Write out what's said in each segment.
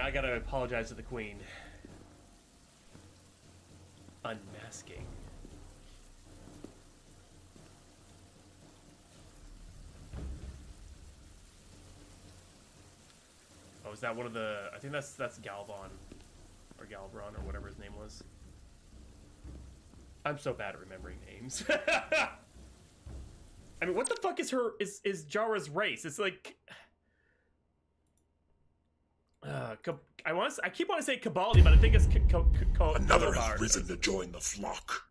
I gotta apologize to the queen. Unmasking. Oh, is that one of the... I think that's Galvan. Or Galvron, or whatever his name was. I'm so bad at remembering names. I mean, what the fuck is Jara's race? It's like... I keep wanting to say Cabaldi, but I think it's Another has risen to join the flock.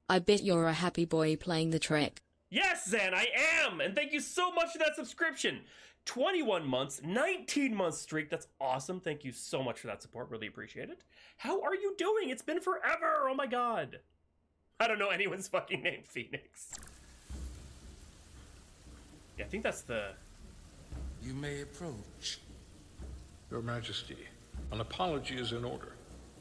I bet you're a happy boy playing the track. Yes, Zan, I am! And thank you so much for that subscription. 21 months, 19 months streak. That's awesome. Thank you so much for that support. Really appreciate it. How are you doing? It's been forever. Oh my god. I don't know anyone's fucking name, Phoenix. Yeah, I think that's the... You may approach. Your Majesty, an apology is in order.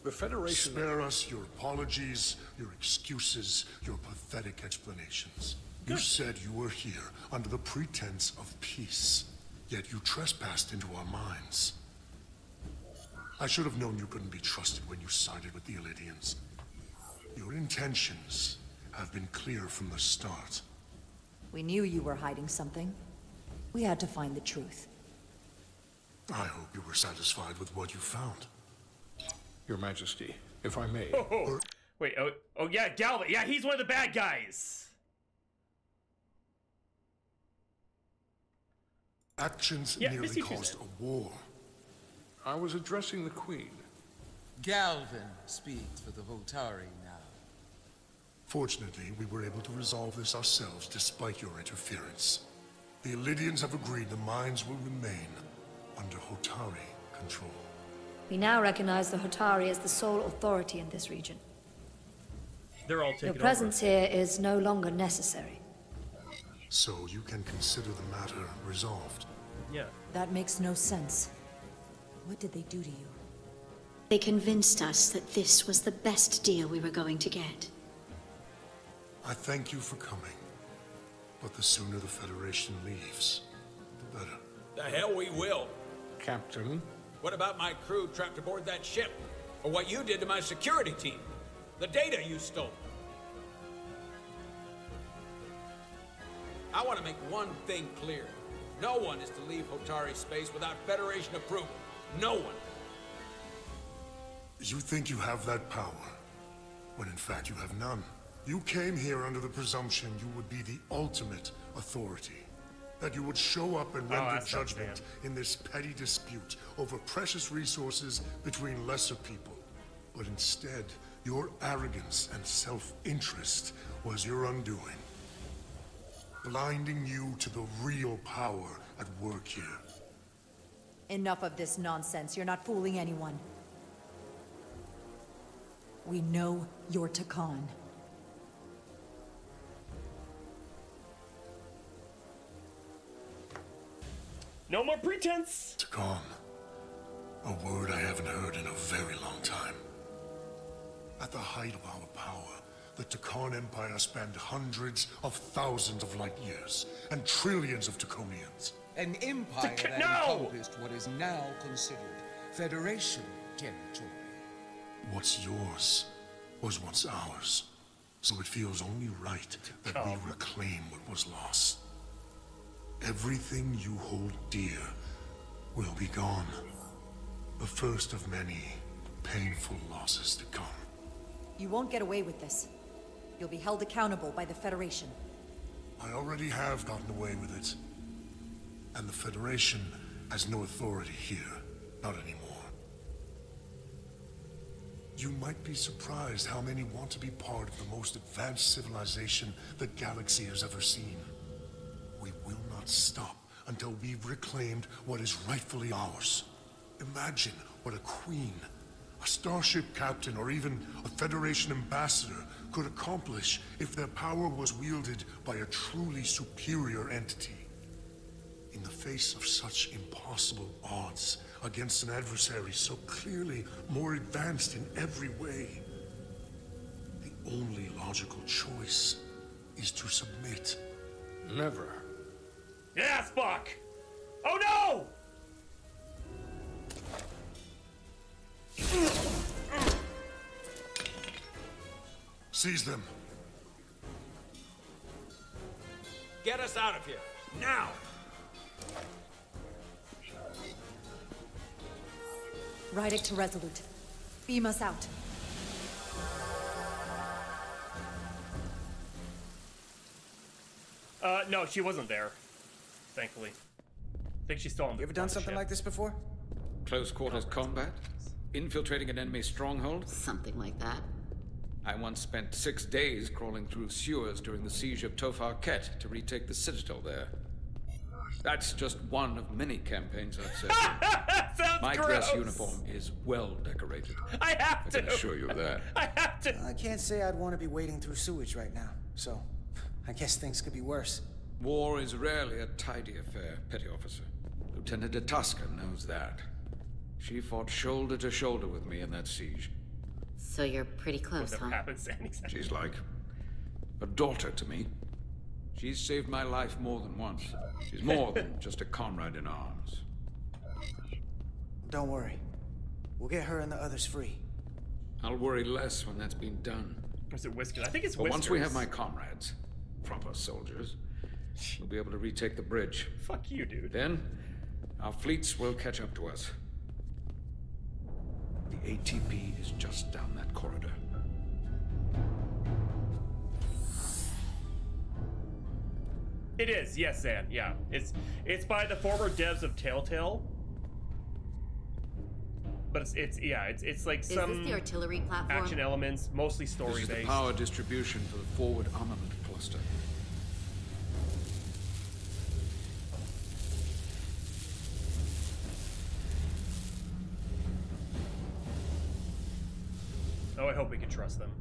The Federation... Spare us your apologies, your excuses, your pathetic explanations. You said you were here under the pretense of peace, yet you trespassed into our minds. I should have known you couldn't be trusted when you sided with the Illidians. Your intentions have been clear from the start. We knew you were hiding something. We had to find the truth. I hope you were satisfied with what you found. Your Majesty, if I may... Wait, oh yeah, Galvan. Yeah, he's one of the bad guys. Actions nearly caused a war. I was addressing the Queen. Galvan speaks for the Hotari now. Fortunately, we were able to resolve this ourselves despite your interference. The Illidians have agreed the mines will remain under Hotari control. We now recognize the Hotari as the sole authority in this region. They're all taken Your presence here is no longer necessary. So you can consider the matter resolved. Yeah. That makes no sense. What did they do to you? They convinced us that this was the best deal we were going to get. I thank you for coming. But the sooner the Federation leaves, the better. The hell we will. Captain? What about my crew trapped aboard that ship? Or what you did to my security team? The data you stole? I want to make one thing clear. No one is to leave Hotari space without Federation approval. No one. You think you have that power, when in fact you have none. You came here under the presumption you would be the ultimate authority. That you would show up and render judgment in this petty dispute over precious resources between lesser people. But instead, your arrogance and self-interest was your undoing. Blinding you to the real power at work here. Enough of this nonsense. You're not fooling anyone. We know you're Takan. No more pretense! Takan. A word I haven't heard in a very long time. At the height of our power, the Takan Empire spanned hundreds of thousands of light years, and trillions of Taconians. An empire that encompassed what is now considered Federation territory. What's yours was once ours, so it feels only right that we reclaim what was lost. Everything you hold dear will be gone. The first of many painful losses to come. You won't get away with this. You'll be held accountable by the Federation. I already have gotten away with it. And the Federation has no authority here. Not anymore. You might be surprised how many want to be part of the most advanced civilization the galaxy has ever seen. We will not stop until we've reclaimed what is rightfully ours. Imagine what a queen, a starship captain, or even a Federation ambassador could accomplish if their power was wielded by a truly superior entity. In the face of such impossible odds against an adversary so clearly more advanced in every way, the only logical choice is to submit. Never. Yeah, Spock! Oh no! Seize them. Get us out of here, now! Ride to Resolute. Beam us out. No, she wasn't there. Thankfully. I think she's still on the You ever done something like this before? Close quarters combat? Infiltrating an enemy stronghold? Something like that. I once spent 6 days crawling through sewers during the siege of Tofar Ket to retake the citadel there. That's just one of many campaigns I've served. My dress uniform is well decorated. I have to! I can assure you of that. I have to! I can't say I'd want to be wading through sewage right now, so I guess things could be worse. War is rarely a tidy affair, Petty Officer. Lieutenant Itasca knows that. She fought shoulder to shoulder with me in that siege. So you're pretty close, huh? She's like a daughter to me. She's saved my life more than once. She's more than just a comrade in arms. Don't worry. We'll get her and the others free. I'll worry less when that's been done. Or is it Whiskers? I think it's But Whiskers. once we have my comrades, proper soldiers, we'll be able to retake the bridge. Fuck you, dude. Then, our fleets will catch up to us. The ATP is just down that corridor. It is, yes, Zan. Yeah, it's by the former devs of Telltale. But it's like some. Is this the artillery platform? Action elements, mostly story This is based. the power distribution for the forward armament cluster. Oh, I hope we can trust them.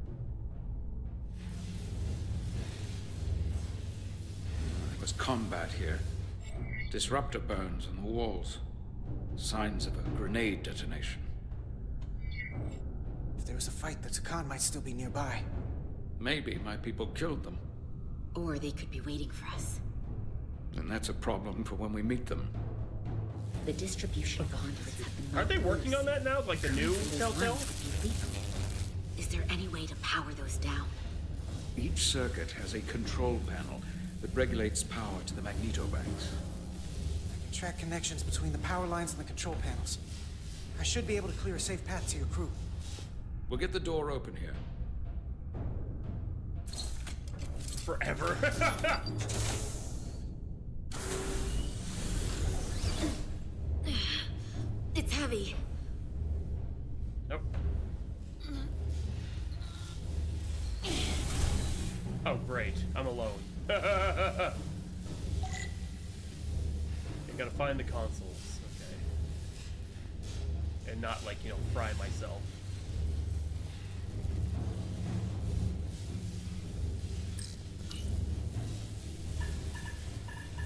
There was combat here. Disruptor burns on the walls. Signs of a grenade detonation. If there was a fight, the Takan might still be nearby. Maybe my people killed them. Or they could be waiting for us. And that's a problem for when we meet them. The distribution conduits have been. Aren't they working on that now? Like the new Telltale? Is there any way to power those down? Each circuit has a control panel that regulates power to the magnetobanks. I can track connections between the power lines and the control panels. I should be able to clear a safe path to your crew. We'll get the door open here. Forever. It's heavy. Nope. Oh, great. I'm alone. I gotta find the consoles, okay. And not, like, you know, fry myself.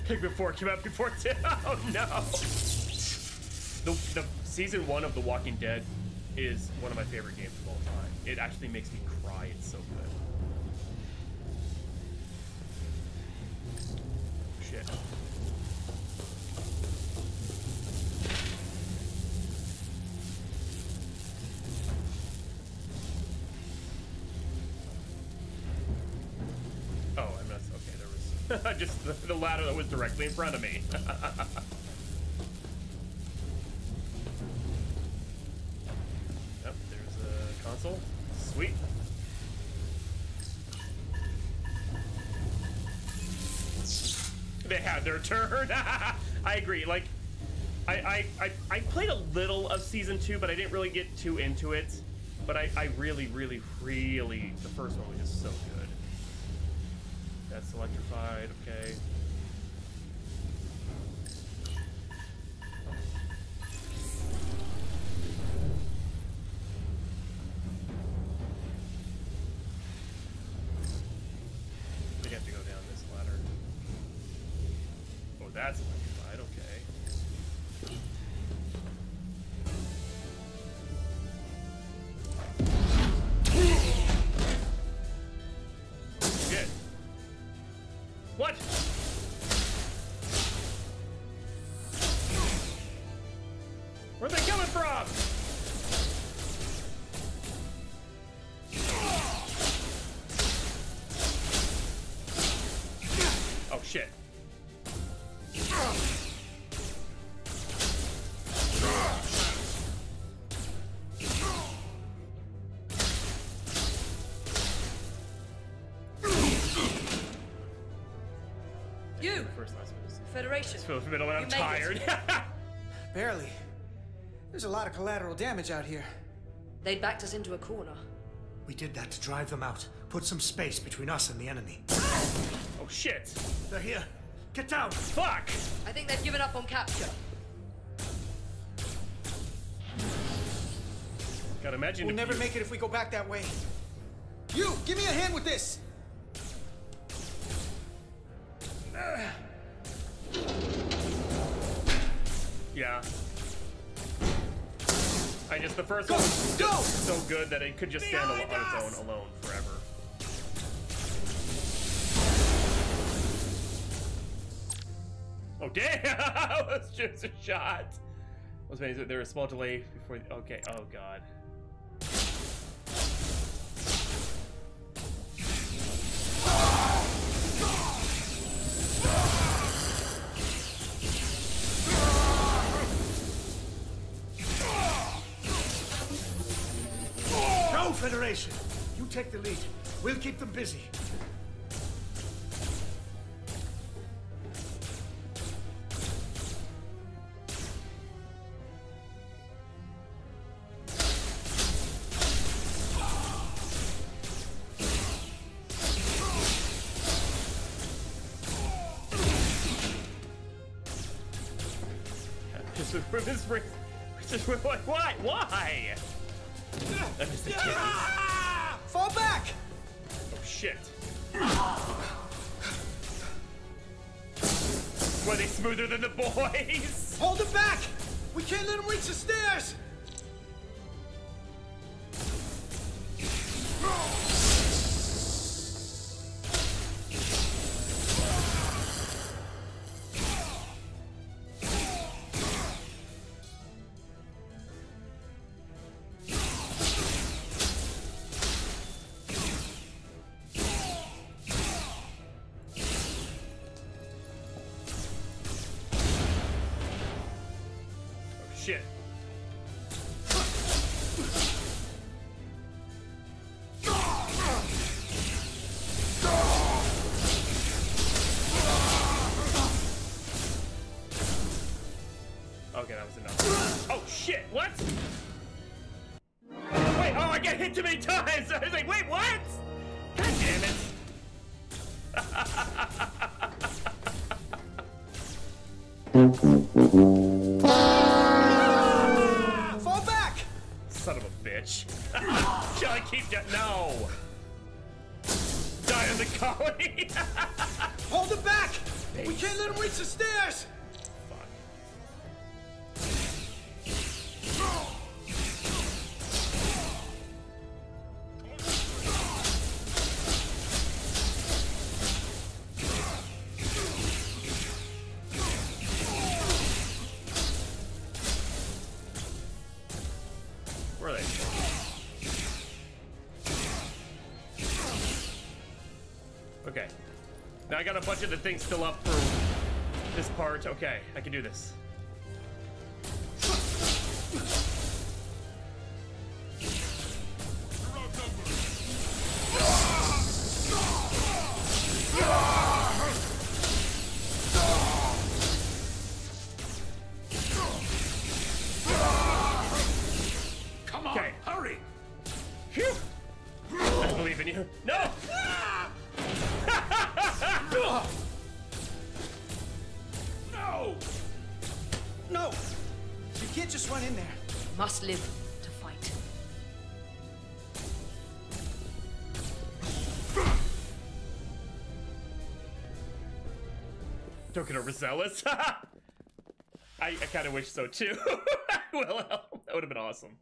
Pikmin 4 came out before 2. Oh no! The season 1 of The Walking Dead is one of my favorite games of all time. It actually makes me cry. It's so good. Shit. Oh, I'm not okay. There was just the ladder that was directly in front of me. Yep, there's a console. Sweet. They had their turn. I agree. Like, I played a little of season 2, but I didn't really get too into it. But I really, really, really, the first one was just so good. That's electrified. Okay. We have to go down this ladder. Oh, that's electrified. Okay. Shit. What? Where are they coming from? shit. You! Federation. I'm tired. Barely. There's a lot of collateral damage out here. They'd backed us into a corner. We did that to drive them out. Put some space between us and the enemy. Oh shit. They're here. Get down. Fuck. I think they've given up on capture. Gotta imagine. We'll never make it if we go back that way. You, give me a hand with this. Yeah. The first one was just so good that it could just stand on its own alone forever. Oh damn! That was just a shot. Was there a small delay before? Okay. Oh god. Federation, you take the lead. We'll keep them busy. Why? Why? Fall back! Oh shit. Were they smoother than the boys? Hold them back! We can't let them reach the stairs! Shit. Okay, that was enough. Oh shit, what? Wait, oh, I got hit too many times! I was like, wait, what? God damn it. Fall back! Son of a bitch. Shall I keep that? No! Die in the colony! Hold them back! We can't let them reach the stairs! Where are they? Okay. Now I got a bunch of the things still up for this part. Okay, I can do this. Come on, hurry! Phew! I believe in you. No! No! No! You can't just run in there. Must live to fight. Don't get overzealous. I kind of wish so too. Well, that would have been awesome.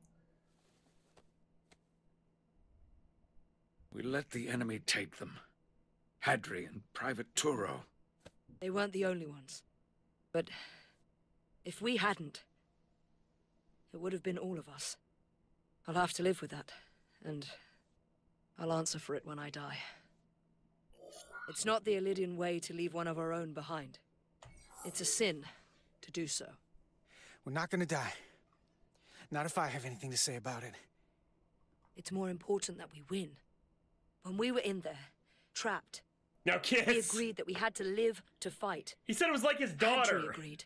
We let the enemy take them. Hadri and Private Turo. They weren't the only ones. But if we hadn't, it would have been all of us. I'll have to live with that, and I'll answer for it when I die. It's not the Illidian way to leave one of our own behind. It's a sin to do so. We're not gonna die. Not if I have anything to say about it. It's more important that we win. When we were in there, trapped, now kiss. we agreed that we had to live to fight. He said it was like his daughter. Andrew agreed.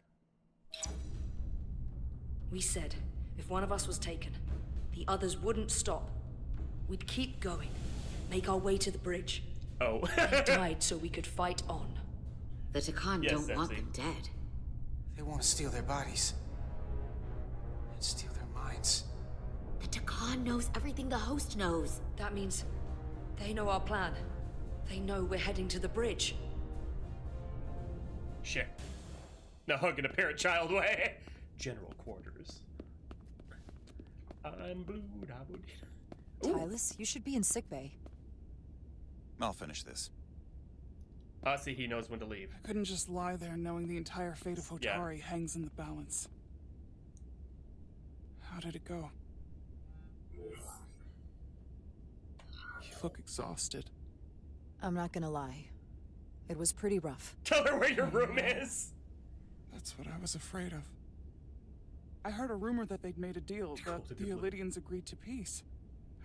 We said if one of us was taken, the others wouldn't stop. We'd keep going, make our way to the bridge. Oh. They died so we could fight on. The Takan don't want them dead. They want to steal their bodies. And steal their minds. The Takan knows everything the host knows. That means they know our plan. They know we're heading to the bridge. Shit. No hugging a parent-child way. General quarters. I'm blue. Tylus, you should be in sickbay. I'll finish this. See, he knows when to leave. I couldn't just lie there knowing the entire fate of Hotari hangs in the balance. How did it go? You look exhausted. I'm not gonna lie. It was pretty rough. Tell her where your room is! That's what I was afraid of. I heard a rumor that they'd made a deal, that the Illidians agreed to peace.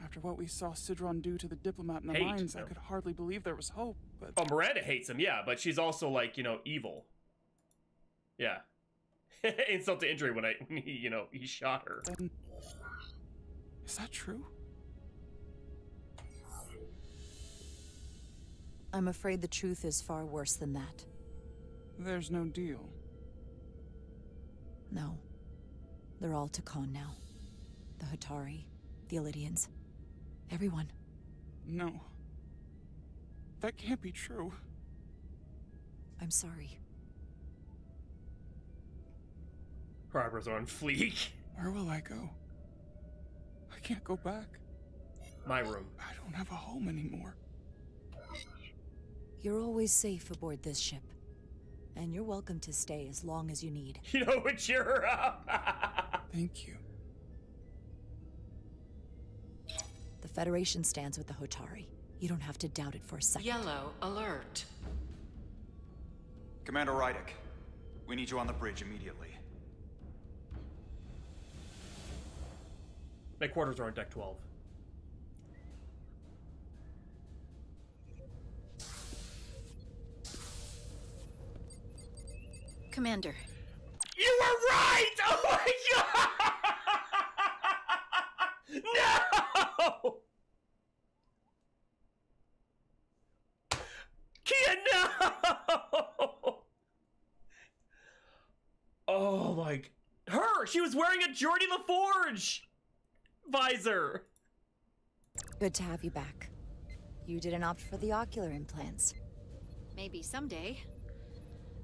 After what we saw Sidron do to the diplomat in the mines, I could hardly believe there was hope, but... Oh, Miranda hates him, yeah, but she's also, like, you know, evil. Yeah. Insult to injury when he, you know, he shot her. Is that true? I'm afraid the truth is far worse than that. There's no deal. No. They're all Takan now. The Hotari, the Illidians. Everyone. No. That can't be true. I'm sorry. Her eyebrows are on fleek. Where will I go? I can't go back. My room. I don't have a home anymore. You're always safe aboard this ship. And you're welcome to stay as long as you need. You know what, cheer her up. Thank you. The Federation stands with the Hotari. You don't have to doubt it for a second. Yellow alert. Commander RIKER, we need you on the bridge immediately. My quarters are on deck 12. Commander. You were right! Oh my god! No! Kia, no! Oh my... Her! She was wearing a Geordie LaForge visor! Good to have you back. You didn't opt for the ocular implants. Maybe someday.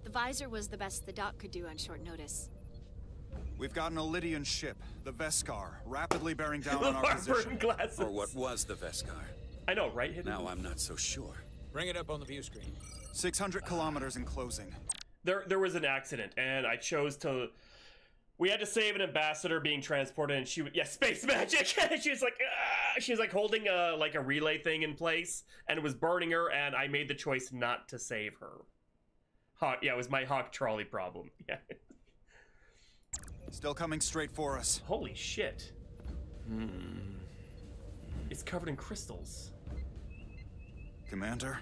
The visor was the best the doc could do on short notice. We've got an Illidian ship, the Veskar, rapidly bearing down on our position. Glasses. Or what was the Veskar? I know, right? Now I'm not so sure. Bring it up on the view screen. 600 kilometers in closing. There was an accident, and I chose to... We had to save an ambassador being transported, and she would... Yeah, space magic! She was like... She was like holding a relay thing in place, and it was burning her, and I made the choice not to save her. Yeah, it was my Hawk trolley problem. Yeah. Still coming straight for us. Holy shit. It's covered in crystals. Commander?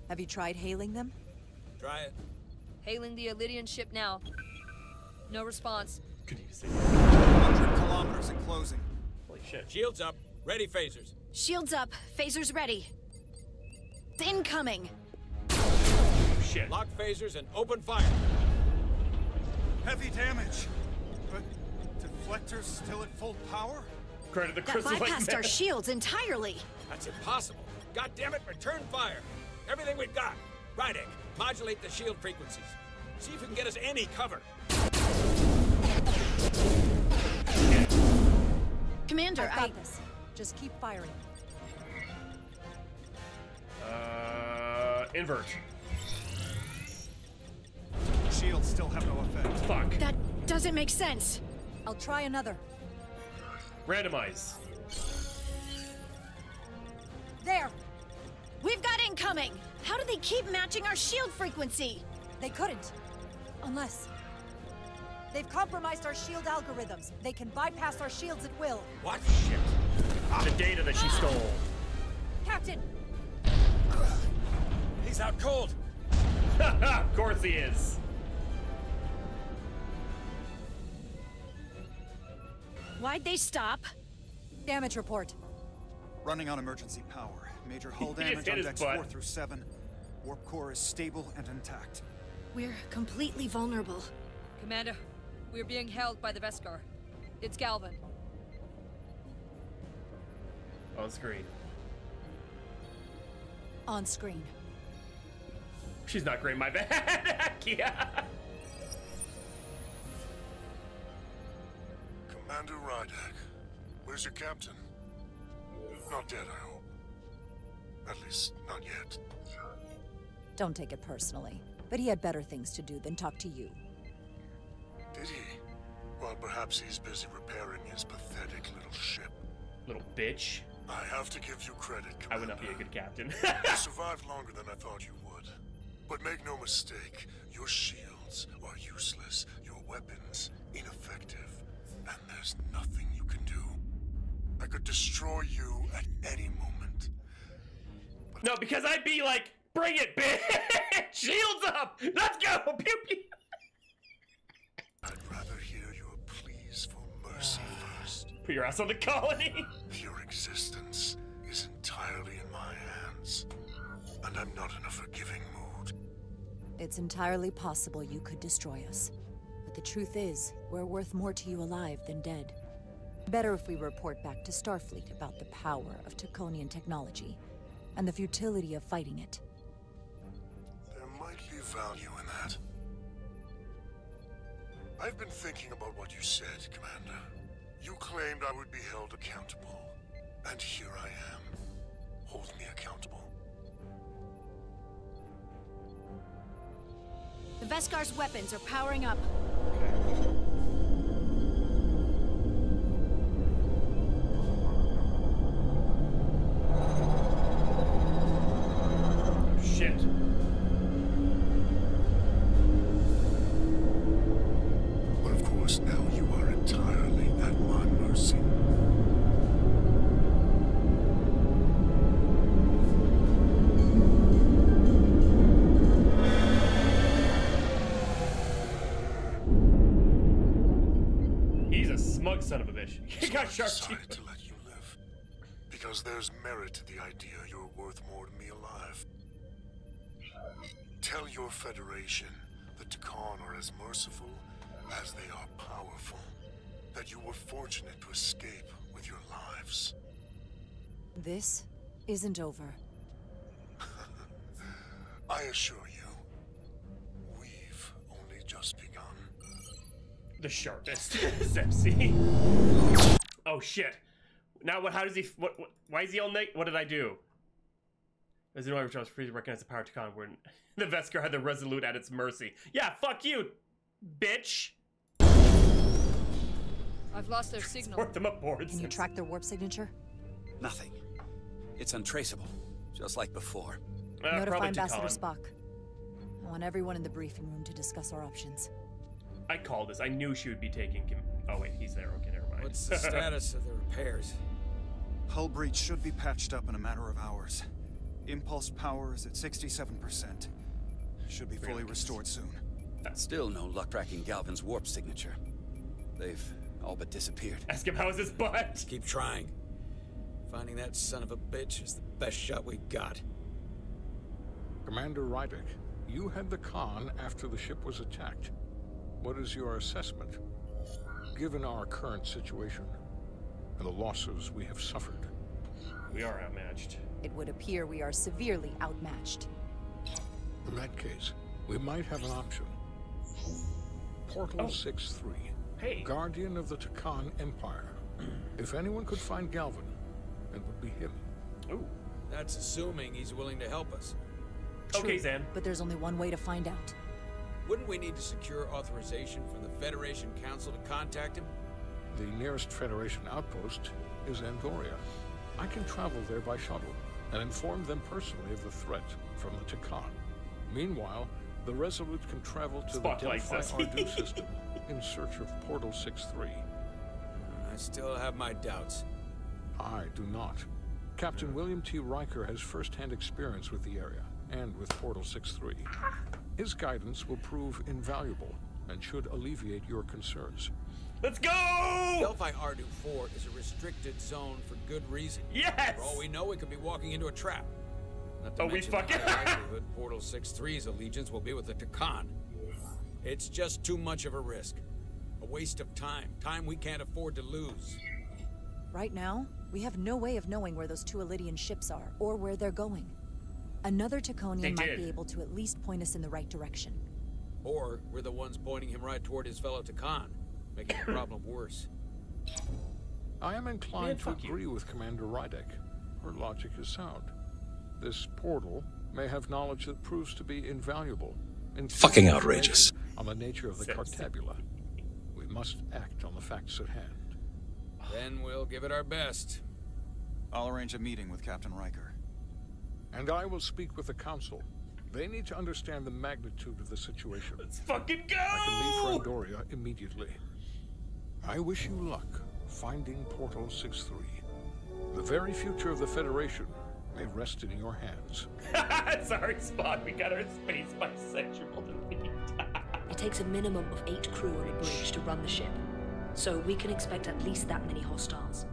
Have you tried hailing them? Try it. Hailing the Illidian ship now. No response. Could you see? 100 kilometers in closing. Holy shit. Shields up. Ready phasers. Shields up. Phasers ready. Incoming. Shit. Lock phasers and open fire. Heavy damage. But deflectors still at full power? Credit the That crystal bypassed our shields entirely. That's impossible. God damn it, return fire. Everything we've got. RIKER, modulate the shield frequencies. See if we can get us any cover. Commander, I've got this. Just keep firing. Invert. Shields still have no effect. Fuck. That doesn't make sense. I'll try another. Randomize. There! We've got incoming! How do they keep matching our shield frequency? They couldn't. Unless... they've compromised our shield algorithms. They can bypass our shields at will. What? Shit. The data that she stole. Captain! He's out cold! Of course he is. Why'd they stop? Damage report. Running on emergency power. Major hull He just damage hit on his decks butt. 4 through 7. Warp core is stable and intact. We're completely vulnerable. Commander, we're being held by the Veskar. It's Galvin. On screen. On screen. She's not great, my bad. Yeah. Commander Rydek, where's your captain? Not dead, I hope. At least, not yet. Don't take it personally, but he had better things to do than talk to you. Did he? Well, perhaps he's busy repairing his pathetic little ship. Little bitch. I have to give you credit, Commander. I would not be a good captain. You survived longer than I thought you would. But make no mistake, your shields are useless, your weapons ineffective, and there's nothing you can do. I could destroy you at any moment. No, because I'd be like, bring it, bitch! Shields up! Let's go! Pew pew! I'd rather hear your pleas for mercy first. Put your ass on the colony! Your existence is entirely in my hands, and I'm not in a forgiving mood. It's entirely possible you could destroy us. But the truth is, we're worth more to you alive than dead. Better if we report back to Starfleet about the power of Taconian technology and the futility of fighting it. There might be value in that. I've been thinking about what you said, Commander. You claimed I would be held accountable, and here I am. Hold me accountable. The Veskar's weapons are powering up. Shit. But of course, now you are entirely at my mercy. He's a smug son of a bitch. He So got I sharp decided teeth. to let you live. Because there's merit to the idea you're worth more to me alive. Tell your Federation that Takan are as merciful as they are powerful. That you were fortunate to escape with your lives. This isn't over. I assure you, we've only just begun. The sharpest. Sepsi. Oh shit. Now what, how does he, why is he all naked? What did I do? As the only which I was free to recognize the power of Takan when the Veskar had the Resolute at its mercy. Yeah, fuck you, bitch. I've lost their signal. Port them aboard. Can you track their warp signature? Nothing. It's untraceable, just like before. Notify Ambassador Spock. I want everyone in the briefing room to discuss our options. I called this. I knew she would be taking him. Oh wait, he's there. Okay, never mind. What's the status of the repairs? Hull breach should be patched up in a matter of hours. Impulse power is at 67%. Should be fully restored soon. Still no luck tracking Galvin's warp signature. They've all but disappeared. Ask him how's his butt. Keep trying. Finding that son of a bitch is the best shot we got. Commander Rydek, you had the Khan after the ship was attacked. What is your assessment? Given our current situation and the losses we have suffered. We are outmatched. It would appear we are severely outmatched. In that case, we might have an option. Portal 6-3. Hey. Guardian of the Takan Empire. If anyone could find Galvin, it would be him. Ooh. That's assuming he's willing to help us. Okay, Zan. But there's only one way to find out. Wouldn't we need to secure authorization from the Federation Council to contact him? The nearest Federation outpost is Andoria. I can travel there by shuttle and inform them personally of the threat from the Takan. Meanwhile, the Resolute can travel to the Delphi Ardu system in search of Portal 6-3. I still have my doubts. I do not. Captain William T. RIKER has first-hand experience with the area and with Portal 6-3. His guidance will prove invaluable and should alleviate your concerns. Let's go! Delphi Ardu 4 is a restricted zone for good reason. Yes! For all we know, we could be walking into a trap. Not to Oh, we mention fucking... the high likelihood Portal 6-3's allegiance will be with the Takan. It's just too much of a risk. A waste of time. Time we can't afford to lose. Right now, we have no way of knowing where those two Elydian ships are, or where they're going. Another Taconian might be able to at least point us in the right direction. Or we're the ones pointing him right toward his fellow Takan, making the problem worse. I am inclined to agree with Commander Rydek. Her logic is sound. This portal may have knowledge that proves to be invaluable. Fucking outrageous. On the nature of the Cartabula. We must act on the facts at hand. Then we'll give it our best. I'll arrange a meeting with Captain RIKER. And I will speak with the Council. They need to understand the magnitude of the situation. Let's fucking go! I can leave for Andoria immediately. I wish you luck finding Portal 6-3. The very future of the Federation may rest in your hands. Sorry, Spock, we got our space bisexual defeat. It takes a minimum of 8 crew on a bridge to run the ship. So we can expect at least that many hostiles.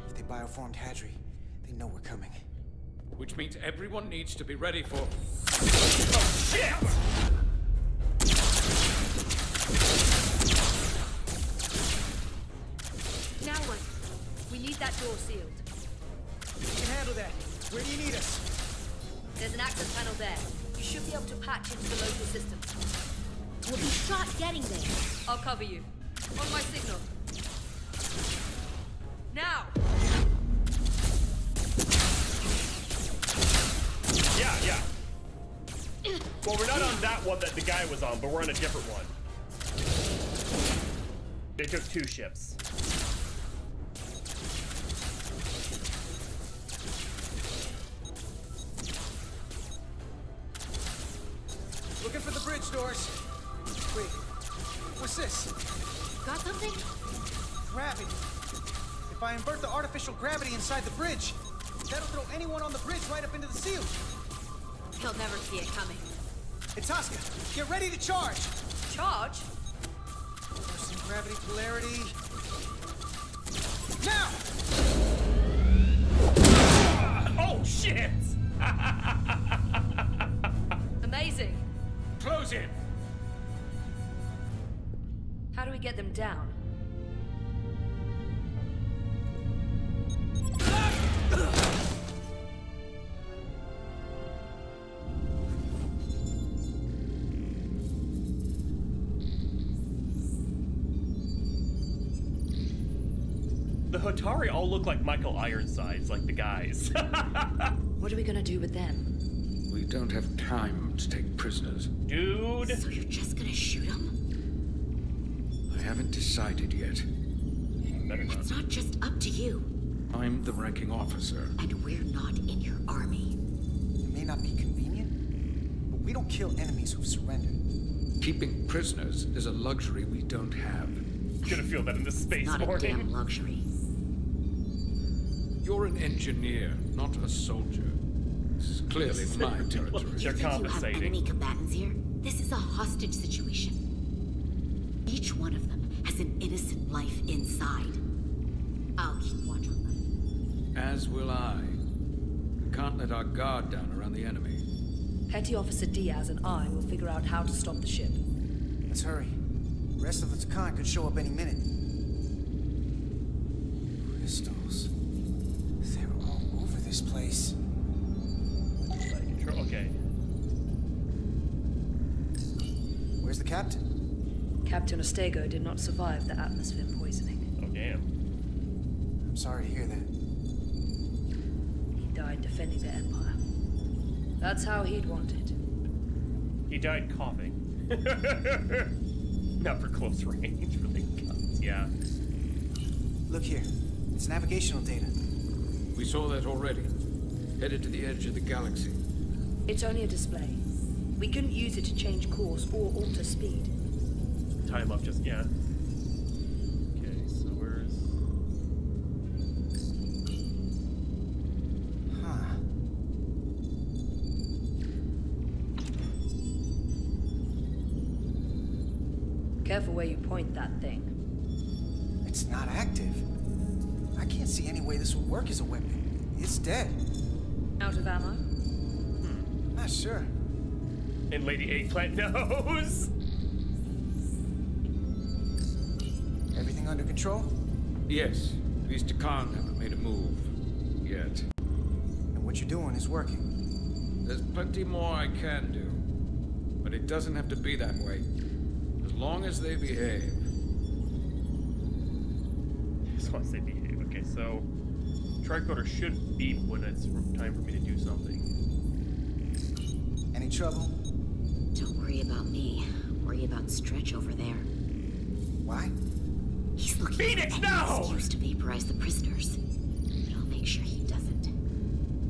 If they bioformed Hadri, they know we're coming. Which means everyone needs to be ready for... Oh, shit! Now what? We need that door sealed. We can handle that. Where do you need us? There's an access panel there. You should be able to patch into the local system. We'll be shot getting there. I'll cover you. On my signal. Now! Yeah. Well, we're not on that one that the guy was on, but we're on a different one. They took 2 ships. Looking for the bridge doors. Wait, what's this? Got something? Gravity. If I invert the artificial gravity inside the bridge, that'll throw anyone on the bridge right up into the seal. He'll never see it coming. Itasca, get ready to charge. Charge? Reversing gravity polarity. Now! Oh, shit! Amazing. Close in! How do we get them down? The Hotari all look like Michael Ironsides, like the guys. What are we gonna do with them? We don't have time to take prisoners. Dude! So you're just gonna shoot them? I haven't decided yet. It's not just up to you. I'm the ranking officer. And we're not in your army. It may not be convenient, but we don't kill enemies who've surrendered. Keeping prisoners is a luxury we don't have. Gonna feel that in the space Not morning. a damn luxury. You're an engineer, not a soldier. This is clearly my territory. They're You have compensating. enemy combatants here? This is a hostage situation. Each one of them has an innocent life inside. I'll keep watch on them. As will I. We can't let our guard down around the enemy. Petty Officer Diaz and I will figure out how to stop the ship. Let's hurry. The rest of the Takan could show up any minute. Crystals. They're all over this place. Okay. Where's the captain? Captain Ostego did not survive the atmosphere poisoning. Oh, damn. I'm sorry to hear that. He died defending the Empire. That's how he'd want it. He died coughing. Not for close range, for the guns, yeah. Look here. It's navigational data. We saw that already. Headed to the edge of the galaxy. It's only a display. We couldn't use it to change course or alter speed. Time up just, yeah. Okay, so where's... Huh. Careful where you point that thing. It's not active. I can't see any way this would work as a weapon. It's dead. Out of ammo? Not sure. And Lady Eggplant knows. Everything under control? Yes. These Takan haven't made a move. Yet. And what you're doing is working. There's plenty more I can do. But it doesn't have to be that way. As long as they behave. As long as they behave. Okay, so... Tricorder should beep when it's time for me to do something. Any trouble? Don't worry about me. Worry about Stretch over there. Why? He's looking Phoenix, for any no! excuse to vaporize the prisoners. But I'll make sure he doesn't.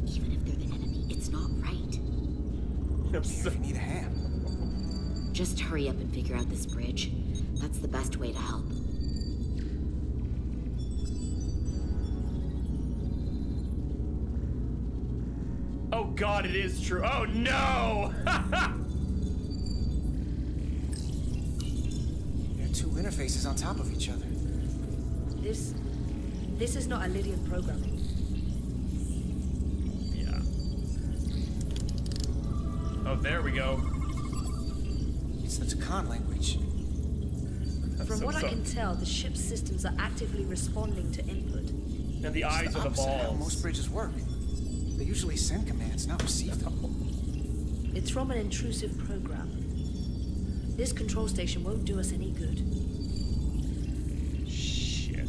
Even if they're the enemy, it's not right. You need a hand. Just hurry up and figure out this bridge. That's the best way to help. Oh god, it is true. Oh no! There are two interfaces on top of each other. This is not a Lydian programming. Yeah. Oh, there we go. It's the Takan language. From what I can tell, the ship's systems are actively responding to input. And the eyes are the opposite of how balls. most bridges work. They usually send commands, not receive them. It's from an intrusive program. This control station won't do us any good. Shit.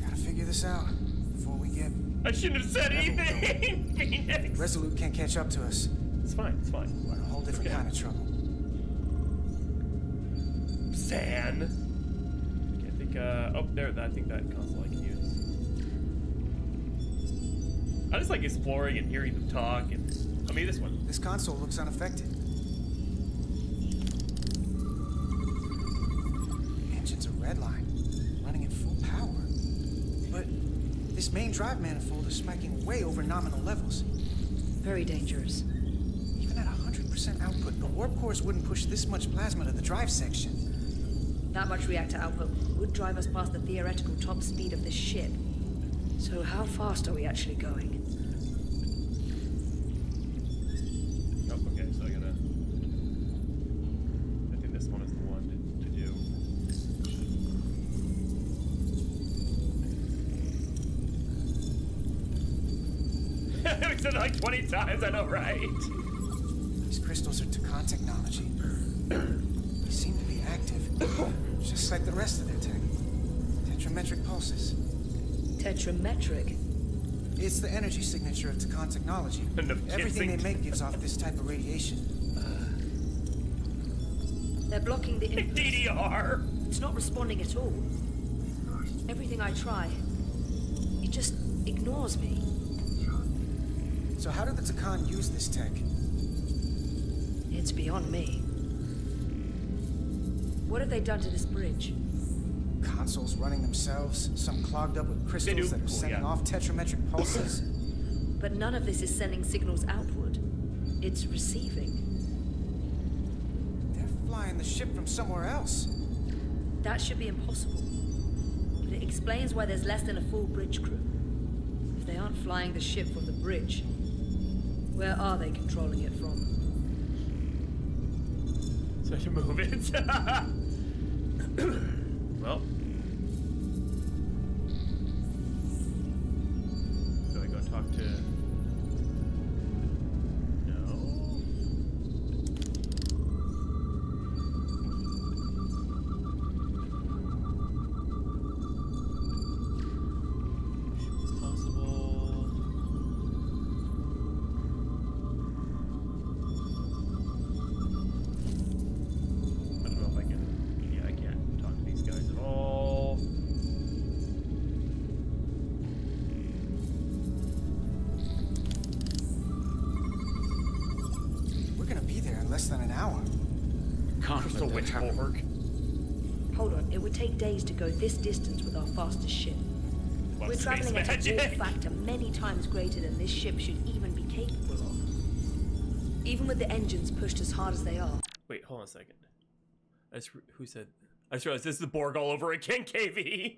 Gotta figure this out before we get... I shouldn't have said anything! Phoenix! Resolute can't catch up to us. It's fine, it's fine. We're in a whole different kind of trouble. San. Okay, I think, oh, there, I think that console I can use. I just like exploring and hearing them talk, and... I mean, this one. This console looks unaffected. Engines are redline, running at full power. But this main drive manifold is spiking way over nominal levels. Very dangerous. Even at 100% output, the warp cores wouldn't push this much plasma to the drive section. That much reactor output would drive us past the theoretical top speed of this ship. So how fast are we actually going? Oh, okay, so I gotta... I think this one is the one to do. We've said it like 20 times, I know, right? These crystals are Takan technology. They seem to be active, just like the rest of their tech. Tetrametric pulses. Tetrametric? It's the energy signature of Takan technology. Everything they make gives off this type of radiation. They're blocking the input. DDR! It's not responding at all. Everything I try, it just ignores me. So how do the Takan use this tech? It's beyond me. What have they done to this bridge? Consoles running themselves, some clogged up with crystals that are sending off tetrametric pulses. But none of this is sending signals outward. It's receiving. They're flying the ship from somewhere else. That should be impossible. But it explains why there's less than a full bridge crew. If they aren't flying the ship from the bridge, where are they controlling it from? So I should move it. Well. Do I go talk to... No. Possible. I don't know if I What happened? Hold on, it would take days to go this distance with our fastest ship. We're traveling at a warp factor many times greater than this ship should even be capable of. Even with the engines pushed as hard as they are. Wait, hold on a second. Who said? I just realized this is the Borg all over again, KV.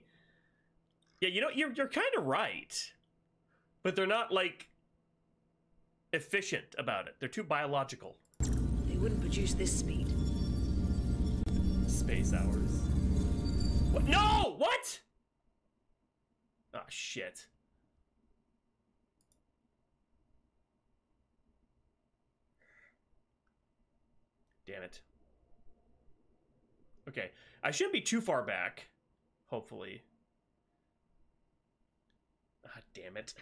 Yeah, you know, you're kind of right. But they're not, like, efficient about it. They're too biological. They wouldn't produce this speed. Space hours. What? No! What? Ah, shit. Damn it. Okay, I shouldn't be too far back, hopefully. Ah, damn it.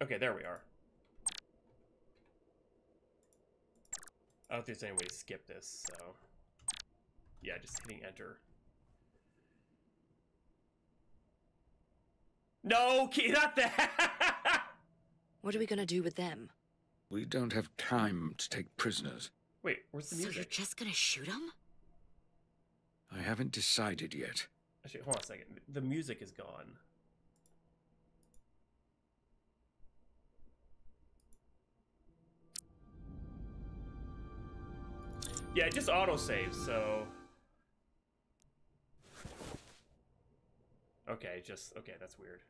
Okay, there we are. I don't think there's any way to skip this, so... Yeah, just hitting enter. No, not that! What are we gonna do with them? We don't have time to take prisoners. Wait, where's the music? So you're just gonna shoot them? I haven't decided yet. Actually, hold on a second. The music is gone. Yeah, it just autosaves, so... Okay, okay, that's weird.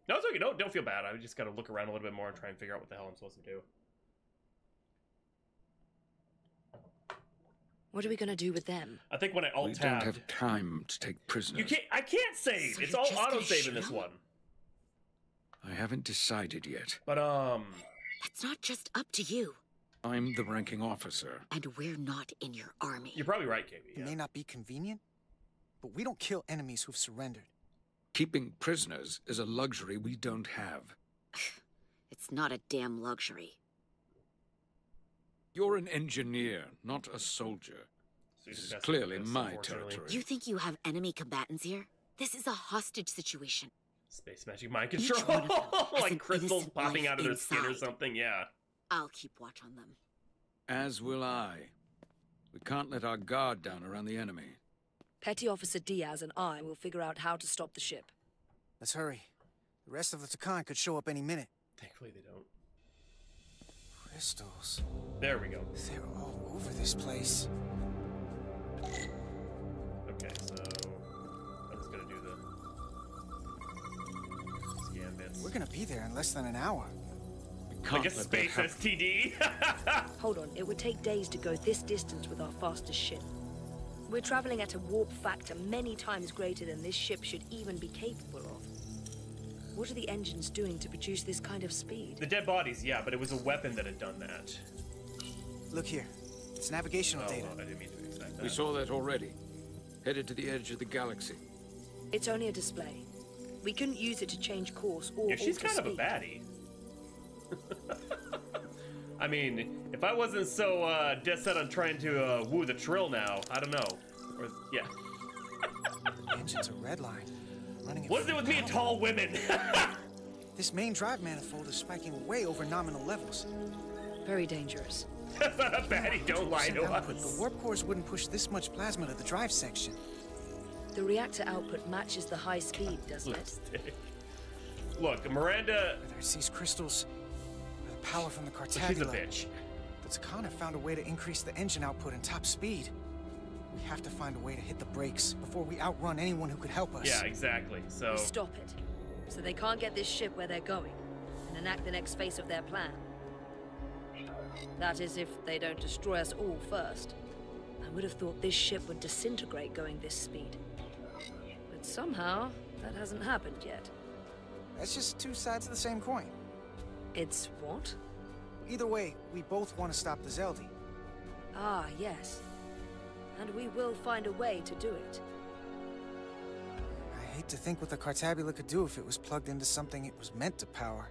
No, it's okay. No, don't feel bad. I just gotta look around a little bit more and try and figure out what the hell I'm supposed to do. What are we gonna do with them? I think when I alt-tabbed... We don't have time to take prisoners. I can't save! So it's all autosave in this them? one. I haven't decided yet. But, That's not just up to you. I'm the ranking officer. And we're not in your army. You're probably right, KB. It may not be convenient, but we don't kill enemies who've surrendered. Keeping prisoners is a luxury we don't have. It's not a damn luxury. You're an engineer, not a soldier. So this is clearly my territory. You think you have enemy combatants here? This is a hostage situation. Space magic mind control! Like crystals popping out of their skin or something, yeah. I'll keep watch on them. As will I. We can't let our guard down around the enemy. Petty Officer Diaz and I will figure out how to stop the ship. Let's hurry. The rest of the Takan could show up any minute. Thankfully they don't. Crystals. There we go. They're all over this place. Okay, so I'm just gonna do the scan bits. We're gonna be there in less than an hour. Like a space STD. Hold on, it would take days to go this distance with our fastest ship. We're traveling at a warp factor many times greater than this ship should even be capable of. What are the engines doing to produce this kind of speed? The dead bodies, yeah, but it was a weapon that had done that. Look here. It's navigational data. I didn't mean to expect that. We saw that already. Headed to the edge of the galaxy. It's only a display. We couldn't use it to change course or Yeah, she's alter kind of a speed. baddie. I mean, if I wasn't so dead set on trying to woo the Trill now, I don't know. Or, yeah. Engines are redline. Running at What is it with me and tall women? This main drive manifold is spiking way over nominal levels. Very dangerous. That's not a baddie, don't lie to us. The warp cores wouldn't push this much plasma to the drive section. The reactor output matches the high speed, doesn't it? Look, Miranda... Whether it's these crystals, or the power from the Cartabula... She's a bitch. The Takan have found a way to increase the engine output and top speed. We have to find a way to hit the brakes before we outrun anyone who could help us. Yeah, exactly, so... We stop it, so they can't get this ship where they're going, and enact the next phase of their plan. That is, if they don't destroy us all first. I would have thought this ship would disintegrate going this speed. But somehow, that hasn't happened yet. That's just two sides of the same coin. It's what? Either way, we both want to stop the Zeldi. Ah, yes. And we will find a way to do it. I hate to think what the Cartabula could do if it was plugged into something it was meant to power.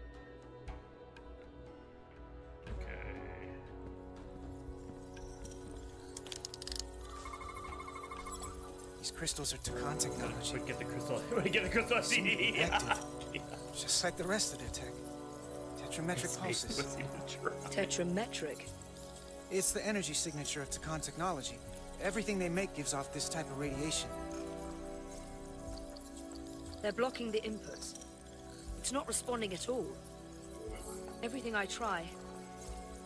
These crystals are Takan technology. We get the crystal. We get the crystal CD. Just like the rest of their tech. Tetrametric pulses. Tetrametric? It's the energy signature of Takan technology. Everything they make gives off this type of radiation. They're blocking the inputs. It's not responding at all. Everything I try,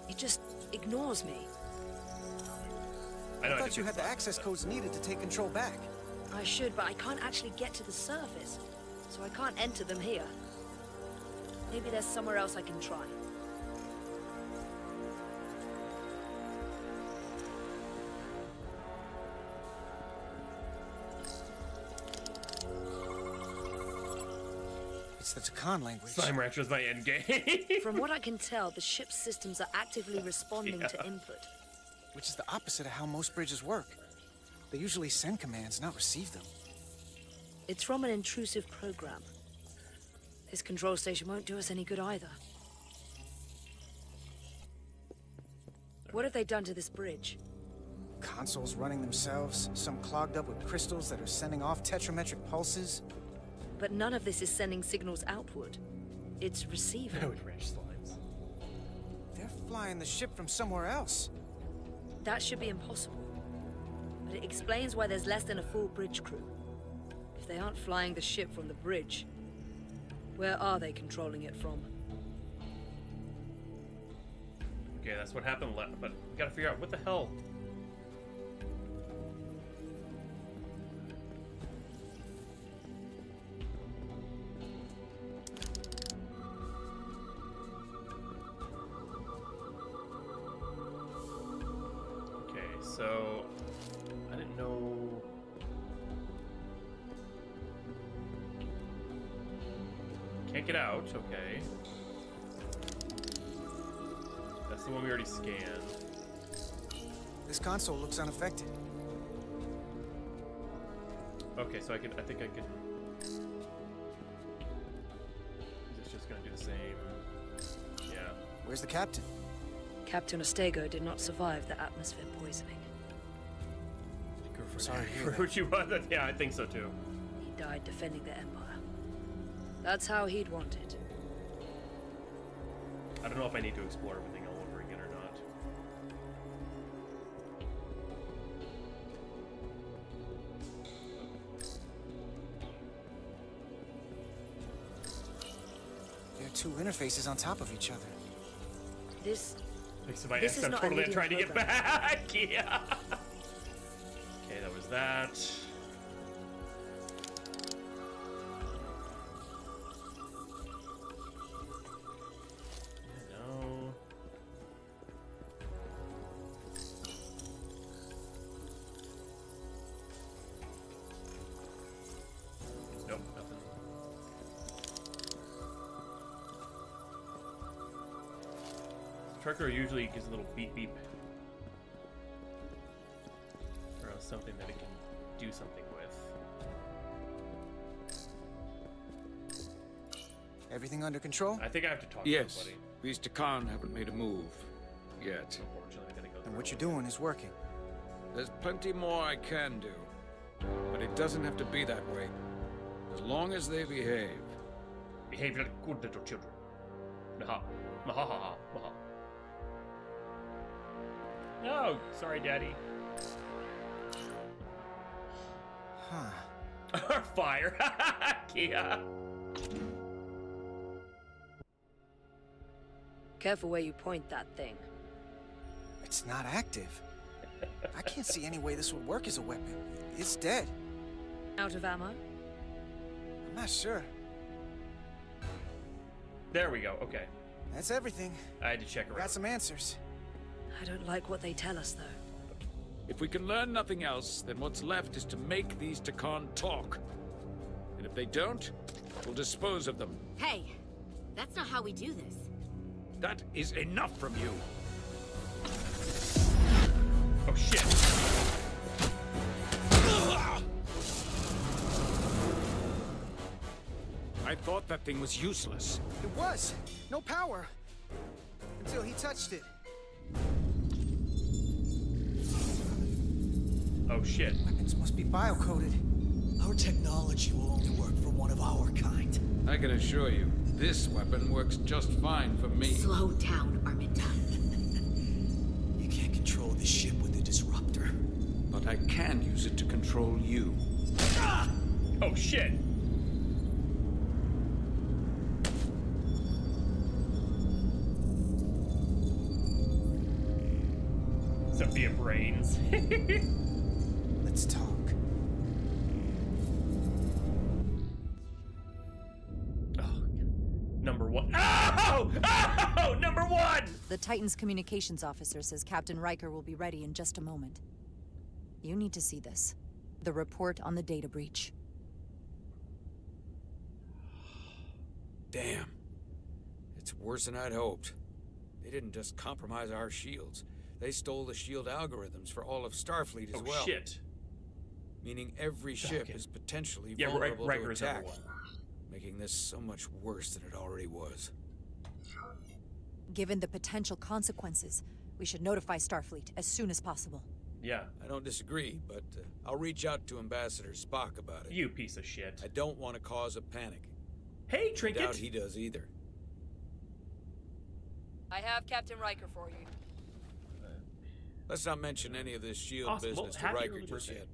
it just ignores me. I thought you had the access codes needed to take control back. I should, but I can't actually get to the surface, so I can't enter them here. Maybe there's somewhere else I can try. It's the Takan language. Slime Rancher's my end game. From what I can tell, the ship's systems are actively responding to input. Which is the opposite of how most bridges work. They usually send commands, not receive them. It's from an intrusive program. This control station won't do us any good either. What have they done to this bridge? Consoles running themselves, some clogged up with crystals that are sending off tetrametric pulses. But none of this is sending signals outward. It's receiving. Slimes. They're flying the ship from somewhere else. That should be impossible. But it explains why there's less than a full bridge crew. If they aren't flying the ship from the bridge, where are they controlling it from? Okay, that's what happened, but we gotta figure out what the hell. So, I didn't know... Can't get out, okay. That's the one we already scanned. This console looks unaffected. Okay, so I think I can... It's just gonna do the same... Yeah. Where's the captain? Captain Ostego did not survive the atmosphere poisoning. Sorry to hear that. Who you was? Yeah, I think so too. He died defending the Empire. That's how he'd want it. I don't know if I need to explore everything all over again or not. There are two interfaces on top of each other. This This is not totally a trying to get program. back. Yeah. Okay, that was that. No. Nope, nothing. Trucker usually gives a little beep beep. Or else something that it can do something with. Everything under control? I think I have to talk to Yes, somebody. these Takan haven't made a move yet. Unfortunately, I gotta go And through what all you're of doing is working. There's plenty more I can do, but it doesn't have to be that way. As long as they behave. Behave like good little children. Maha. Maha ha ha. Maha. No, sorry, Daddy. Huh. Fire. Kia. Careful where you point that thing. It's not active. I can't see any way this would work as a weapon. It's dead. Out of ammo? I'm not sure. There we go. Okay. That's everything. I had to check around. Got some answers. I don't like what they tell us, though. If we can learn nothing else, then what's left is to make these Takan talk. And if they don't, we'll dispose of them. Hey, that's not how we do this. That is enough from you. Oh shit. I thought that thing was useless. It was. No power. Until he touched it. Oh shit. Weapons must be biocoded. Our technology will only work for one of our kind. I can assure you, This weapon works just fine for me. Slow down, Arminta. You can't control the ship with a disruptor. But I can use it to control you. Ah! Oh, shit. Sophia brains. Let's talk. Oh, number one. Oh! Oh! Number one! The Titan's communications officer says Captain Riker will be ready in just a moment. You need to see this. The report on the data breach. Damn. It's worse than I'd hoped. They didn't just compromise our shields. They stole the shield algorithms for all of Starfleet as well. Oh, shit. Meaning every ship is potentially yeah, vulnerable to Riker's attack. number one. Making this so much worse than it already was. Given the potential consequences, we should notify Starfleet as soon as possible. Yeah. I don't disagree, but I'll reach out to Ambassador Spock about it. You piece of shit. I don't want to cause a panic. Hey, Trinket! I doubt he does either. I have Captain Riker for you. Let's not mention any of this shield business to Riker just yet.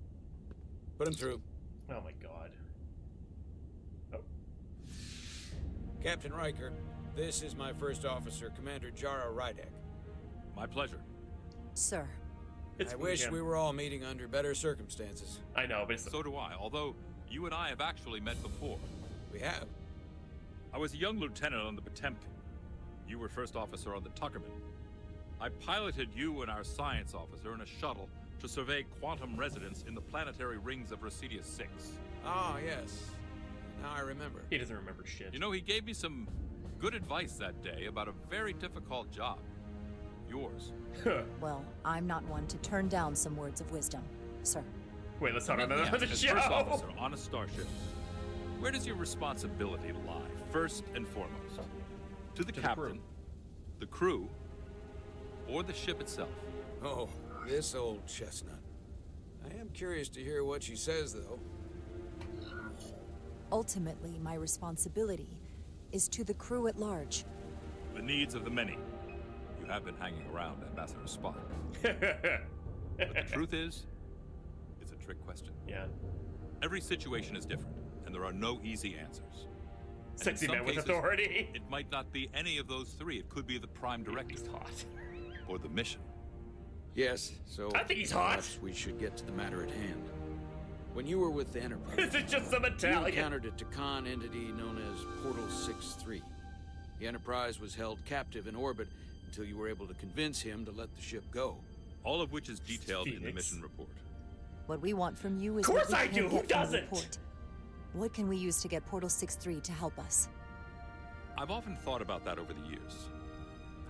Put him through. Oh my god. Oh. Captain Riker, this is my first officer, Commander Jara Rydek. My pleasure. Sir. I wish we were all meeting under better circumstances. I know, but so do I, although you and I have actually met before. We have? I was a young lieutenant on the Potemkin. You were first officer on the Tuckerman. I piloted you and our science officer in a shuttle to survey quantum resonance in the planetary rings of Residius 6. Ah, yes. Now I remember. He doesn't remember shit. You know, he gave me some good advice that day about a very difficult job. Yours. Well, I'm not one to turn down some words of wisdom, sir. Wait, let's talk about that on the as show. First officer on a starship, where does your responsibility lie, first and foremost? To the captain, the crew, or the ship itself? Oh, this old chestnut. I am curious to hear what she says, though. Ultimately, my responsibility is to the crew at large. The needs of the many. You have been hanging around Ambassador Spock. But the truth is, it's a trick question. Yeah. Every situation is different, and there are no easy answers. And Sexy in some man with cases, authority. It might not be any of those three. It could be the prime directive. He's hot. Or the mission. Yes, so I think he's hot. Perhaps we should get to the matter at hand. When you were with the Enterprise, Is it just some you Italian? encountered a Takan entity known as Portal 6-3. The Enterprise was held captive in orbit until you were able to convince him to let the ship go. All of which is detailed in the mission report. What we want from you is Of course what we I can do. get Who from the doesn't? report. What can we use to get Portal 6-3 to help us? I've often thought about that over the years.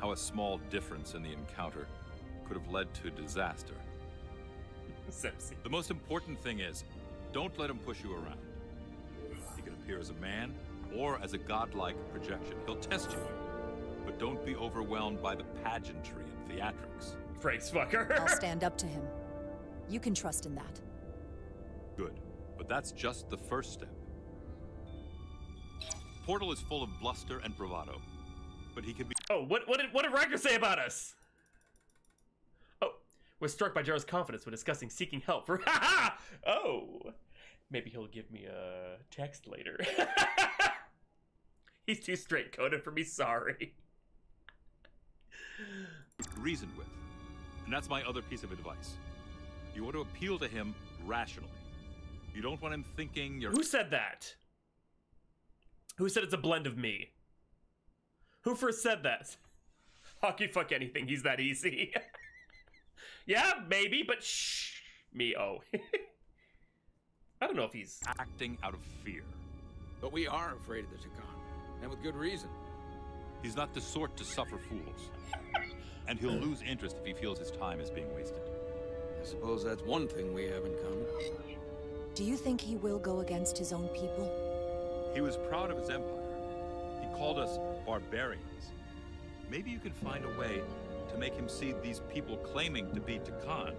How a small difference in the encounter could have led to disaster. Sepsi. The most important thing is, don't let him push you around. He can appear as a man or as a godlike projection. He'll test you. But don't be overwhelmed by the pageantry and theatrics. Frank's fucker. I'll stand up to him. You can trust in that. Good. But that's just the first step. Portal is full of bluster and bravado. But he can be... Oh, what did Riker say about us? Oh, was struck by Jara's confidence when discussing seeking help for... Oh, maybe he'll give me a text later. He's too straight-coded for me, sorry. reasoned with. And that's my other piece of advice. You want to appeal to him rationally. You don't want him thinking you're... Who said that? Who said it's a blend of me? Who first said that? Hockey fuck anything, he's that easy. Yeah, maybe, but shh. Me, oh. I don't know if he's... acting out of fear. But we are afraid of the Takan, and with good reason. He's not the sort to suffer fools. And he'll lose interest if he feels his time is being wasted. I suppose that's one thing we have in common. Do you think he will go against his own people? He was proud of his empire. He called us barbarians. Maybe you can find a way to make him see these people claiming to be Takan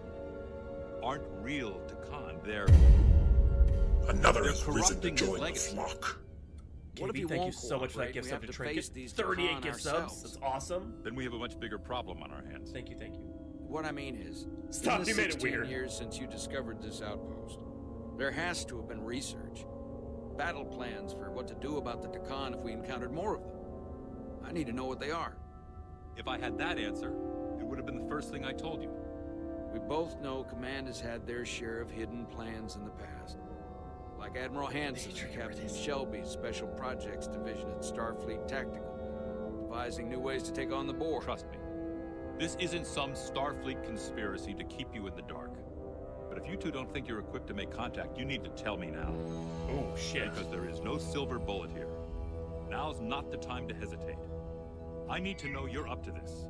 aren't real Takan. They're another they're has risen to corrupting his join the legacy. flock. What if KB, you thank you won't so much for that cooperate? gift We sub have to to Trinket. face these 38 gift subs. ourselves. That's awesome. Then we have a much bigger problem on our hands. Thank you, thank you. What I mean is, Stop, in the you made it 16 weird. years since you discovered this outpost, there has to have been research. Battle plans for what to do about the Takan if we encountered more of them. I need to know what they are. If I had that answer, it would have been the first thing I told you. We both know Command has had their share of hidden plans in the past. Like Admiral Hansen and Captain Shelby's Special Projects Division at Starfleet Tactical, devising new ways to take on the Borg. Trust me, this isn't some Starfleet conspiracy to keep you in the dark. But if you two don't think you're equipped to make contact, you need to tell me now. Oh, shit. Because there is no silver bullet here. Now's not the time to hesitate. I need to know you're up to this.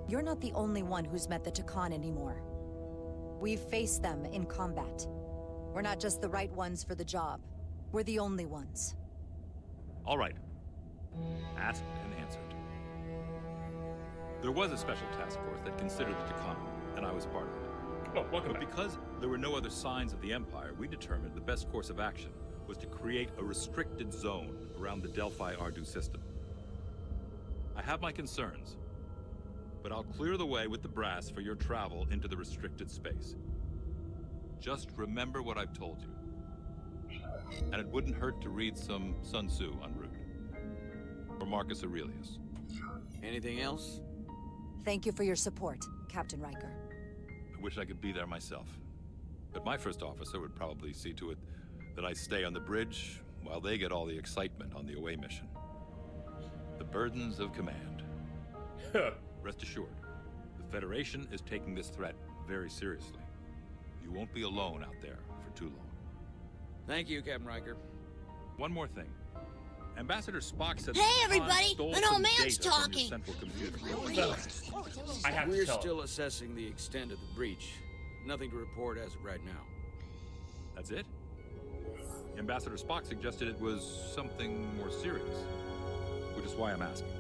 You're not the only one who's met the Takan anymore. We've faced them in combat. We're not just the right ones for the job. We're the only ones. All right. Asked and answered. There was a special task force that considered the Takan, and I was part of it. Oh, welcome but back. Because there were no other signs of the Empire, we determined the best course of action was to create a restricted zone around the Delphi-Ardu system. I have my concerns, but I'll clear the way with the brass for your travel into the restricted space. Just remember what I've told you. And it wouldn't hurt to read some Sun Tzu en route. Or Marcus Aurelius. Anything else? Thank you for your support, Captain Riker. I wish I could be there myself. But my first officer would probably see to it that I stay on the bridge while they get all the excitement on the away mission. The burdens of command. Rest assured, the Federation is taking this threat very seriously. You won't be alone out there for too long. Thank you, Captain Riker. One more thing. Ambassador Spock said Hey, everybody! stole An some old man's data from your talking. central computer. I have We're to tell still assessing the extent of the breach. Nothing to report as of right now. That's it? Ambassador Spock suggested it was something more serious, which is why I'm asking.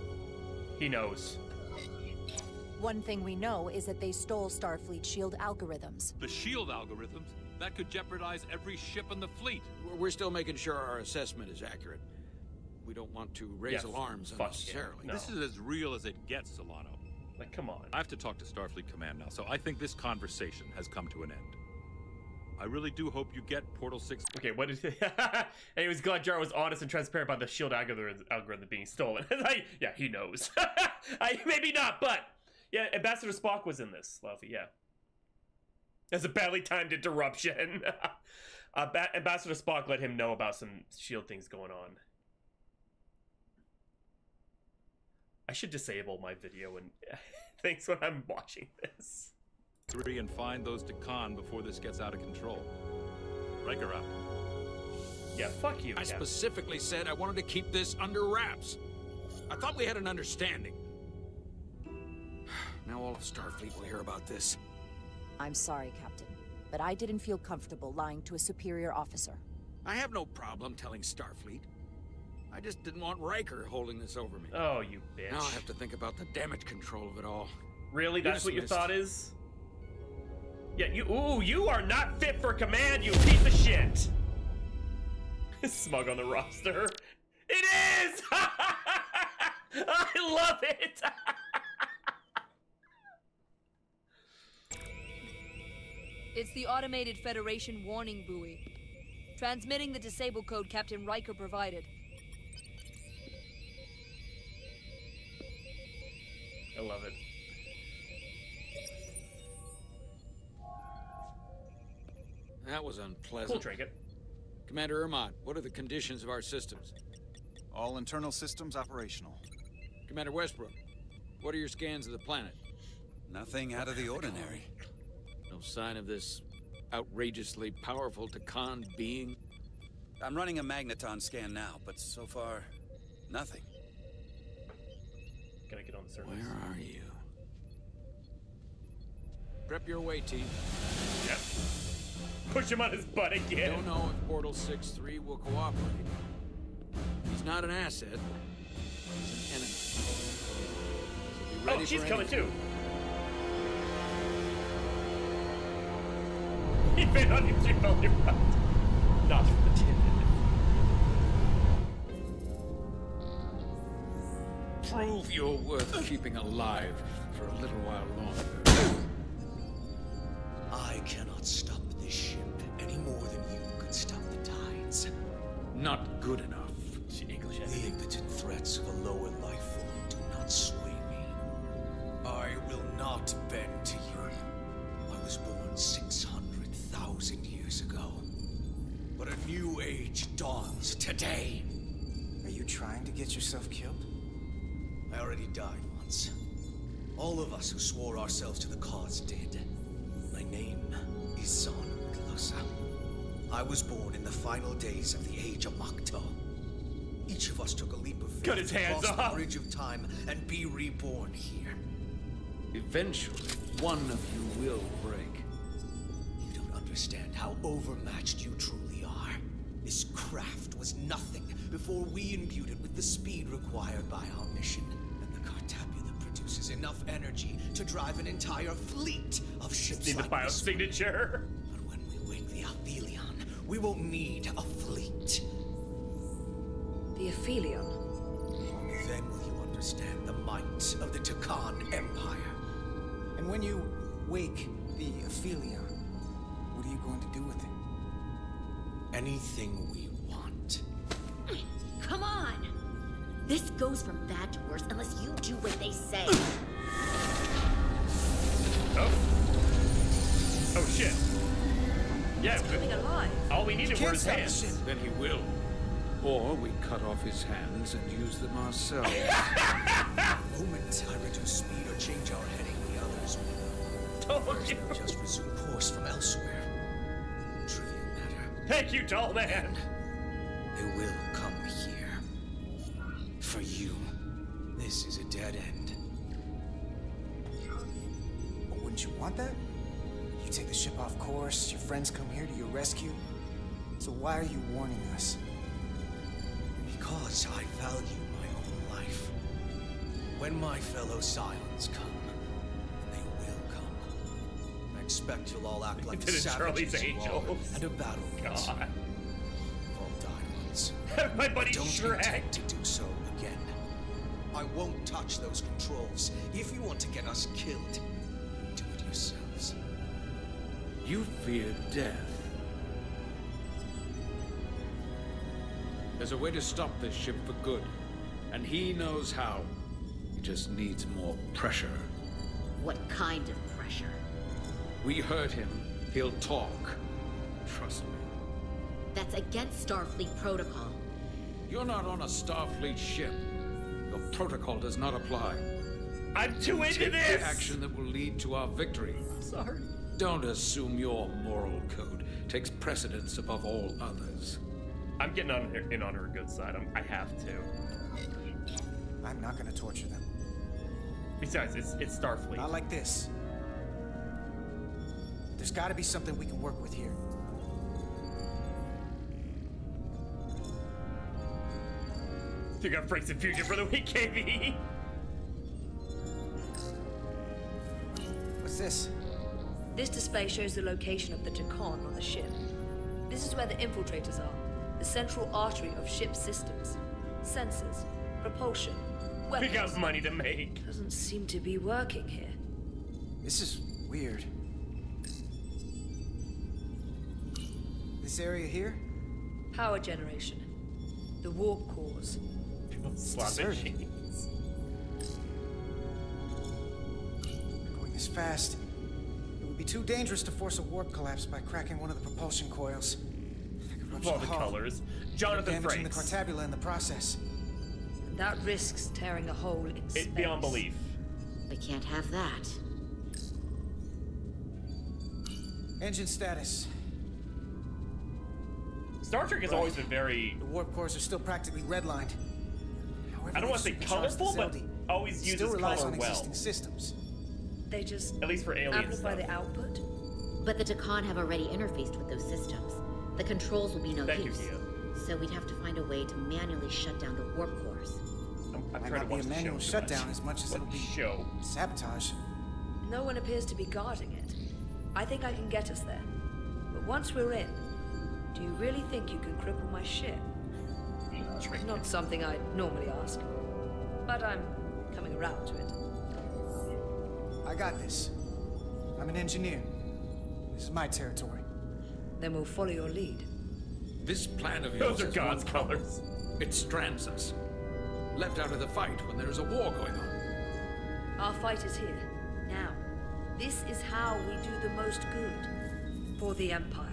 He knows. One thing we know is that they stole Starfleet shield algorithms. The shield algorithms? That could jeopardize every ship in the fleet. We're still making sure our assessment is accurate. We don't want to raise alarms unnecessarily. No. This is as real as it gets, Solano. Like, come on. I have to talk to Starfleet Command now, so I think this conversation has come to an end. I really do hope you get Portal 6. Okay, what did he... And he was glad Jar was honest and transparent about the shield algorithm being stolen. Yeah, he knows. Maybe not, but... Yeah, Ambassador Spock was in this, Luffy, yeah. As a badly timed interruption. Ambassador Spock let him know about some shield things going on. I should disable my video and things when I'm watching this. 3 and find those Takan before this gets out of control. Riker out. Yeah, fuck you. I specifically said I wanted to keep this under wraps. I thought we had an understanding. Now all of Starfleet will hear about this. I'm sorry, Captain, but I didn't feel comfortable lying to a superior officer. I have no problem telling Starfleet. I just didn't want Riker holding this over me. Oh, you bitch. Now I have to think about the damage control of it all. Really? You're That's what your dismissed. thought is? Yeah, you are not fit for command, you piece of shit! Smug on the roster. It is! I love it! It's the automated Federation warning buoy. Transmitting the disable code Captain Riker provided. I love it. That was unpleasant. Cool trinket. Commander Ermont, what are the conditions of our systems? All internal systems operational. Commander Westbrook, what are your scans of the planet? Nothing out of the ordinary. No sign of this outrageously powerful Takan being? I'm running a magneton scan now, but so far, nothing. Gotta get on the surface. Where are you? Prep your way, team. Yeah. Push him on his butt again. Don't know if Portal 6-3 will cooperate. He's not an asset. He's an enemy. So be ready Oh, she's for coming anything. too. He bit on you, she felt your butt. Not for the tin. prove you're worth keeping alive for a little while longer. I cannot stop this ship any more than you could stop the tides. Not good enough. The impotent threats of a lower life form do not sway me. I will not bend to you. I was born 600,000 years ago. But a new age dawns today. Are you trying to get yourself killed? I already died once. All of us who swore ourselves to the cause did. My name is Zon Glosa. I was born in the final days of the Age of Makto. Each of us took a leap of faith Cut his hands to cross off. the bridge of time and be reborn here. Eventually, one of you will break. You don't understand how overmatched you truly are. This craft was nothing before we imbued it with the speed required by our mission. And the Cartabula produces enough energy to drive an entire fleet of ships Need the like this one. biosignature. But when we wake the Aphelion, we won't need a fleet. The Aphelion? Then will you understand the might of the Takan Empire. And when you wake the Aphelion, what are you going to do with it? Anything we want. Come on! This goes from bad to worse unless you do what they say. Oh shit. Yeah, coming alive. All we needed were his hands. Then he will. Or we cut off his hands and use them ourselves. The moment I reduce speed or change our heading, the others will. First, we'll just resume course from elsewhere. Trivial matter. Thank you, tall man. They will come here. For you, this is a dead end. But wouldn't you want that? You take the ship off course, your friends come here to your rescue. So why are you warning us? Because I value my own life. When my fellow Scions come, and they will come, I expect you'll all act like the Lieutenant savages Charlie's you are Angels. and a battle. God. You've all died once. My buddy Don't Shrek. intend to do so again. I won't touch those controls. If you want to get us killed, do it yourselves. You fear death. There's a way to stop this ship for good, and he knows how. He just needs more pressure. What kind of pressure? We heard him. He'll talk. Trust me. That's against Starfleet protocol. You're not on a Starfleet ship. Your protocol does not apply. I'm too into Take this. the action that will lead to our victory. I'm sorry. Don't assume your moral code takes precedence above all others. I'm getting in on her good side. I have to. I'm not gonna torture them. Besides, it's Starfleet. Not like this. There's gotta be something we can work with here. You got Frank's infusion for the week, KB. What's this? This display shows the location of the Takan on the ship. This is where the infiltrators are. The central artery of ship systems. Sensors, propulsion, weapons. We got money to make. Doesn't seem to be working here. This is weird. This area here? Power generation. The warp cores. Slot deserted. machines. Going this fast, it would be too dangerous to force a warp collapse by cracking one of the propulsion coils. Of all the colors. Jonathan damaging the Frakes. Cartabula in the process. And that risks tearing a hole in space. It's beyond belief. We can't have that. Engine status. Star Trek has always been very... The warp cores are still practically redlined. However, I don't want to say colorful, but always still uses relies color on well. existing systems. They just At least for alien amplify stuff. the output. But the Takan have already interfaced with those systems. The controls will be no Thank you, use. Kia. So we'd have to find a way to manually shut down the warp cores. I'm Might trying not to be watch a the manual show shutdown as much as it'll be show. sabotage. No one appears to be guarding it. I think I can get us there. But once we're in, do you really think you can cripple my ship? Not something I'd normally ask. But I'm coming around to it. I got this. I'm an engineer. This is my territory. Then we'll follow your lead. This plan of yours Those are God's colors. It strands us. Left out of the fight when there is a war going on. Our fight is here, now. This is how we do the most good. For the Empire.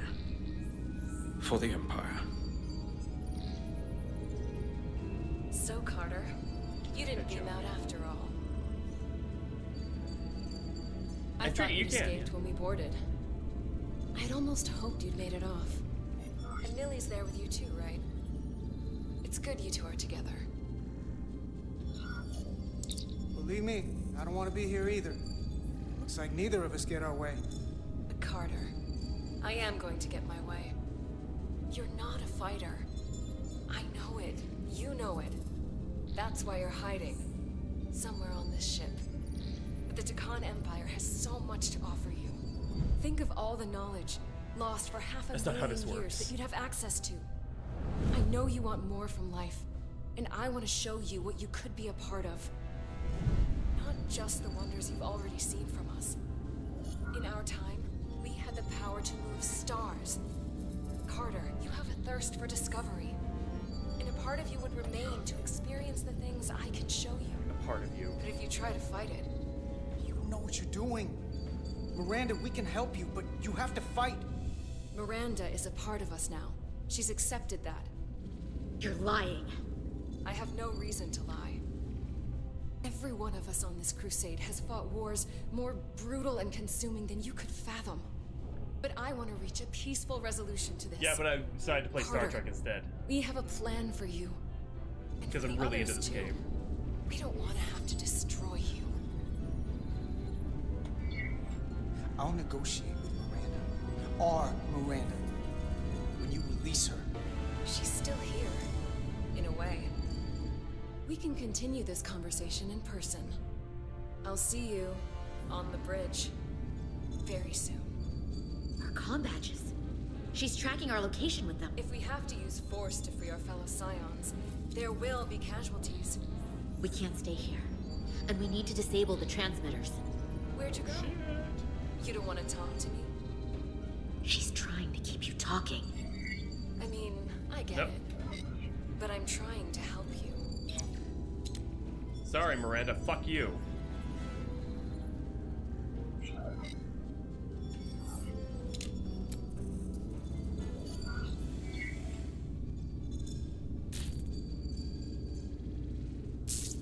For the Empire. So, Carter, you didn't beam out after all. I thought you escaped when we boarded. I'd almost hoped you'd made it off. And Millie's there with you too, right? It's good you two are together. Believe me, I don't want to be here either. Looks like neither of us get our way. But Carter, I am going to get my way. You're not a fighter. I know it. You know it. That's why you're hiding. Somewhere on this ship. But the Takan Empire has so much to offer you. Think of all the knowledge lost for half a million years that you'd have access to. I know you want more from life, and I want to show you what you could be a part of. Not just the wonders you've already seen from us. In our time, we had the power to move stars. Carter, you have a thirst for discovery. And a part of you would remain to experience the things I can show you. A part of you. But if you try to fight it... You don't know what you're doing. Miranda, we can help you, but you have to fight. Miranda is a part of us now. She's accepted that. You're lying. I have no reason to lie. Every one of us on this crusade has fought wars more brutal and consuming than you could fathom. But I want to reach a peaceful resolution to this. Yeah, but I decided to play Carter, Star Trek instead. We have a plan for you. Because I'm really into this game. We don't want to have to destroy you. I'll negotiate with Miranda. Our Miranda. When you release her. She's still here. In a way. We can continue this conversation in person. I'll see you on the bridge very soon. Our comm badges. She's tracking our location with them. If we have to use force to free our fellow Scions, there will be casualties. We can't stay here. And we need to disable the transmitters. Where'd you go? You don't want to talk to me? She's trying to keep you talking. I mean, I get it. But I'm trying to help you. Sorry, Miranda. Fuck you.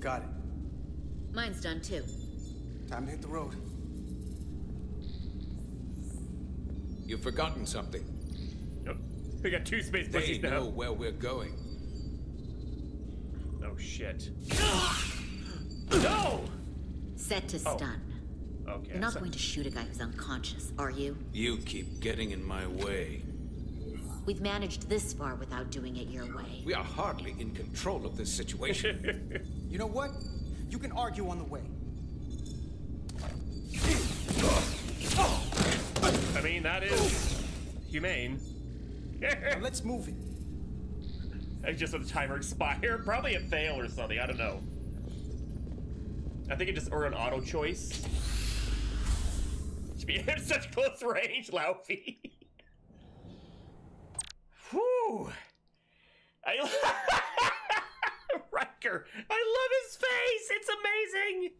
Got it. Mine's done too. Time to hit the road. You've forgotten something. Yep. We got two space pussies now. They know where we're going. Oh shit. No! Set to stun. Okay. You're not going to shoot a guy who's unconscious, are you? You keep getting in my way. We've managed this far without doing it your way. We are hardly in control of this situation. You know what? You can argue on the way. I mean, that is humane. Now let's move it. I just let the timer expire. Probably a fail or something. I don't know. I think it just, or an auto choice. Should be in such close range, Laufey. Whew. Riker. I love his face. It's amazing.